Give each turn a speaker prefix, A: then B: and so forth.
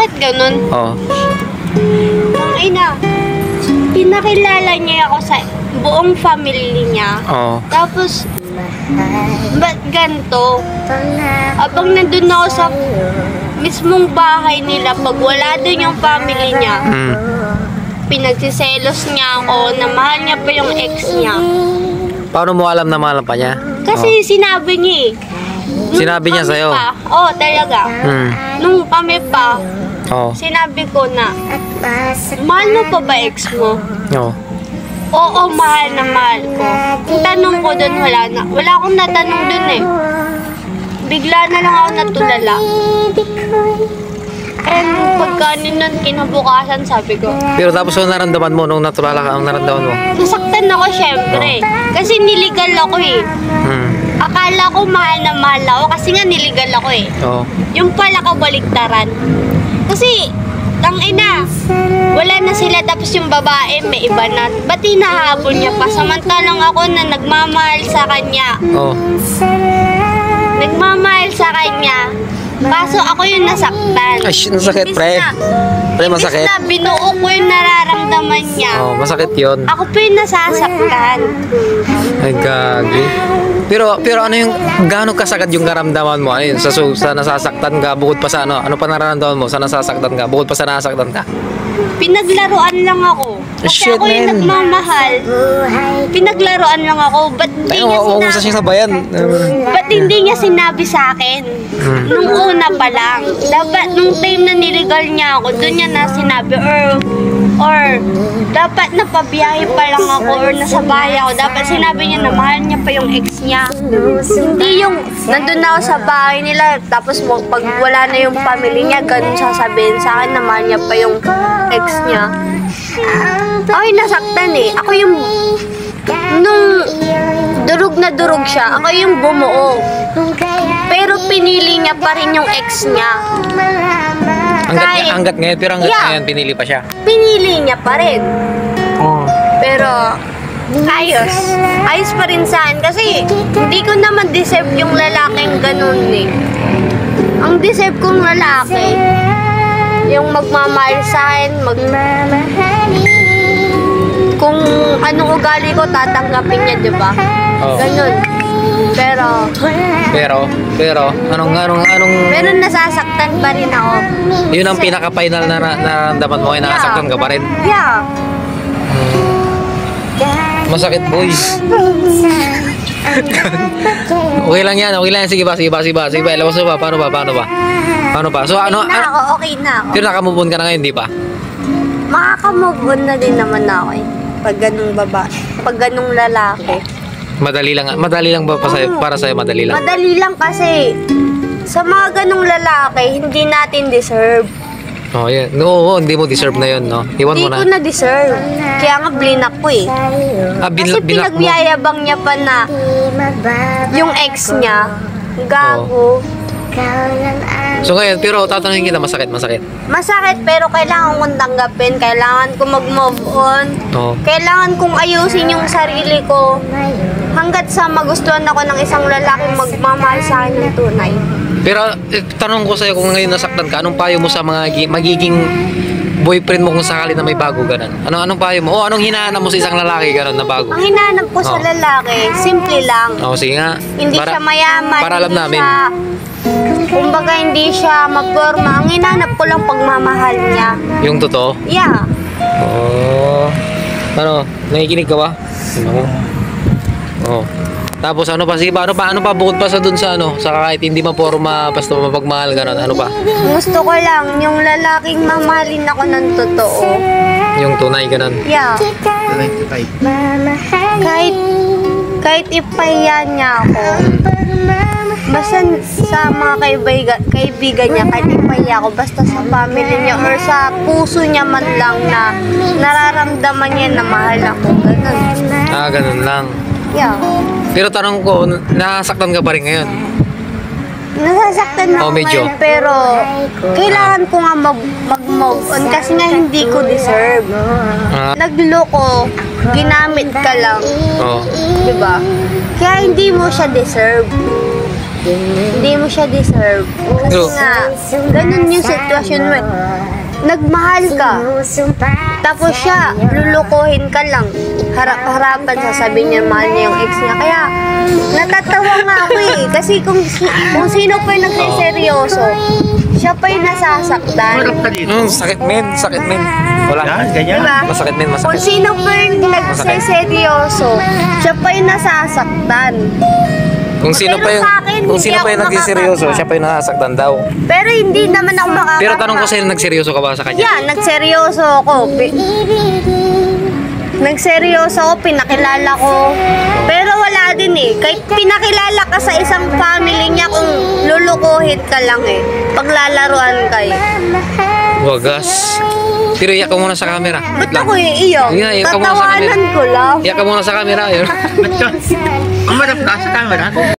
A: Bakit ganun?
B: Oo.
A: Ang ina, pinakilala niya ako sa buong family niya.
B: Oo.
A: Tapos, ba't ganito? Abang nandun ako sa mismong bahay nila, pag wala dun yung family niya, pinagsiselos niya ako na mahal niya pa yung ex niya.
B: Paano mo alam na mahal pa niya?
A: Kasi sinabi niya eh.
B: Sinabi niya sa'yo?
A: Oo, talaga. Nung kami pa,
B: Oo.
A: sinabi ko na, mahal mo pa ba ex mo?
B: Oo.
A: Oo, mahal na mahal ko. Ang tanong ko dun, wala na. Wala akong natanong dun eh. Bigla na lang ako natulala. And pagkanin nun, kinabukasan, sabi ko.
B: Pero tapos ano naramdaman mo nung natulala ka, ang naramdaman mo?
A: Nasaktan ako syempre. Kasi niligal ako eh. Akala ko mahal na mahal ako kasi nga niligal ako eh.
B: Oo.
A: Yung pala kabaliktaran. Kasi, tang ina, wala na sila tapos yung babae may iba na. Ba't hinahabol niya pa? Samantalang ako na nagmamahal sa kanya.
B: Oo.
A: Nagmamahal sa kanya. Kaso ako yung nasaktan.
B: Ay, nasakit, pre. Pre, masakit.
A: Imbis na binuo ko yung nararamdaman niya.
B: Oo, masakit yun.
A: Ako pa yung nasasaktan.
B: Ay, gagi. Pero ano yung, gaano kasagad yung karamdaman mo? Ano yun, sa nasasaktan ka, bukod pa sa ano? Ano pa nararamdaman mo sa nasasaktan ka, bukod pa sa nasasaktan ka?
A: Pinaglaruan lang ako. Kasi
B: Shit,
A: ako yung
B: man.
A: nagmamahal. Pinaglaruan lang ako. Ba't hindi
B: Tayo,
A: niya
B: huwag mo sa
A: sinabi?
B: siya sabayan.
A: Ba't hindi niya sinabi sa akin? Nung una pa lang. Dapat nung time na niligal niya ako, doon niya na sinabi. Or dapat napabiyahe pa lang ako or nasa bahay ako. Dapat sinabi niya na mahal niya pa yung ex niya. Hindi yung nandun na ako sa bahay nila tapos pag wala na yung family niya, ganun sasabihin sa akin na mahal niya pa yung ex niya. Ako yung nasaktan eh. Ako yung nung durog na durog siya, ako yung bumuo. Pero pinili niya pa rin yung ex niya.
B: Hanggat ngayon, pero hanggat ngayon, pinili pa siya.
A: Pinili niya pa rin. Pero ayos. Ayos pa rin sa akin kasi hindi ko naman deserve yung lalaking ganun eh. Ang deserve kong lalaki, yung magmamahal sa akin, kung anong ugali ko, tatanggapin niya, di ba?
B: Oo.
A: Ganun. Pero Pero nasasaktan pa rin ako.
B: yun ang pinaka-final na nararamdaman mo, ay nakasaktan ka pa rin.
A: Yeah.
B: Masakit, boy. Okay lang yan. Sige ba? Ilabas mo ba? Paano ba? So ano?
A: Okay na ako.
B: Pero nakamove on ka na ngayon, di ba?
A: Makaka-move on na din naman ako eh. Pag ganung pag ganung lalaki.
B: Madali lang ba para sa'yo? Madali lang.
A: Madali lang kasi sa mga ganung lalaki, hindi natin deserve.
B: Oh, yeah. No, hindi mo deserve na yun, no? Iwan mo
A: Hindi
B: na.
A: ko na deserve. Kaya nga blinak ko eh. Kasi
B: Binak mo.
A: pinagyayabang niya pa na yung ex niya, gago.
B: So ngayon, pero tatanungin kita, masakit.
A: Masakit pero kailangan kong tanggapin. Kailangan kong mag-move on.
B: Oo.
A: Kailangan kong ayusin yung sarili ko. Hanggat sa magustuhan ako ng isang lalaking magmamahal sa akin ng tunay.
B: Pero tanong ko sa'yo, kung ngayon nasaktan ka, anong payo mo sa mga magiging boyfriend mo kung sakali na may bago ganun? Anong payo mo? O anong hinahanap mo sa isang lalaki ganun na bago?
A: Ang hinahanap ko sa lalaki, simple lang.
B: Sige nga.
A: Hindi siya mayaman.
B: Para alam namin.
A: Kumbaga hindi siya maporma. Ang hinahanap ko lang pagmamahal niya.
B: Yung totoo?
A: Yeah.
B: Ano? Nakikinig ka ba? Oo. Tapos ano pa? Sige pa, ano pa bukod pa sa dun sa ano? Sa kahit hindi maporma, basta mapagmahal ganun. Ano pa?
A: Gusto ko lang yung lalaking mamahalin ako ng totoo.
B: Yung tunay ganun.
A: Yeah. Kahit ipahiya niya ako. Basta sa mga kaibigan niya, kahit ipahiya ako, basta sa family niya or sa puso niya man lang na nararamdaman niya na mahal ako. Ganun.
B: Ganun lang.
A: Yeah.
B: Pero tanong ko, nasaktan ka pa rin ngayon?
A: Nasasaktan na ako
B: medyo.
A: ngayon, pero kailangan ko nga mag-move on kasi nga hindi ko deserve. Nagloko, ginamit ka lang.
B: Oo.
A: Diba? Kaya hindi mo siya deserve. Hindi mo siya deserve. Kasi nga, ganun yung sitwasyon mo. nagmahal ka. Tapos siya, lulukuhin ka lang. Harap-harapan, sasabihin niya mahal niya yung ex niya. Kaya, natatawa nga ako eh. Kasi kung sino pa yung nagsiseryoso, siya pa yung nasasaktan.
B: Sakit men, sakit men. Wala.
C: Yan, ganyan.
A: Diba?
B: Masakit men,
A: Kung
B: masakit.
A: sino pa yung nagsiseryoso, siya pa yung nasasaktan.
B: Kung sino pa yung
A: Pero sa akin,
B: kung
A: hindi
B: sino pa yung
A: ako
B: nagsiseryoso,
A: makakanta.
B: siya pa yung nasasaktan daw.
A: Pero hindi naman ako makakanta.
B: Pero tanong ko sa'yo, nagseryoso ka ba sa kanya?
A: Yeah, nagseryoso ako. Nagseryoso ako, pinakilala ko. Pero wala din eh. Kahit pinakilala ka sa isang family niya, kung lulukuhin ka lang eh. Paglalaruan kayo.
B: Wagas. Pero iyak ka muna sa camera.
A: Ba't ako iiyak?
B: Sige nga, iyak ka muna sa
A: Tatawanan
B: camera.
A: ko lang.
B: Iyak ka muna sa camera. Yun.
C: Ang marap ka sa camera.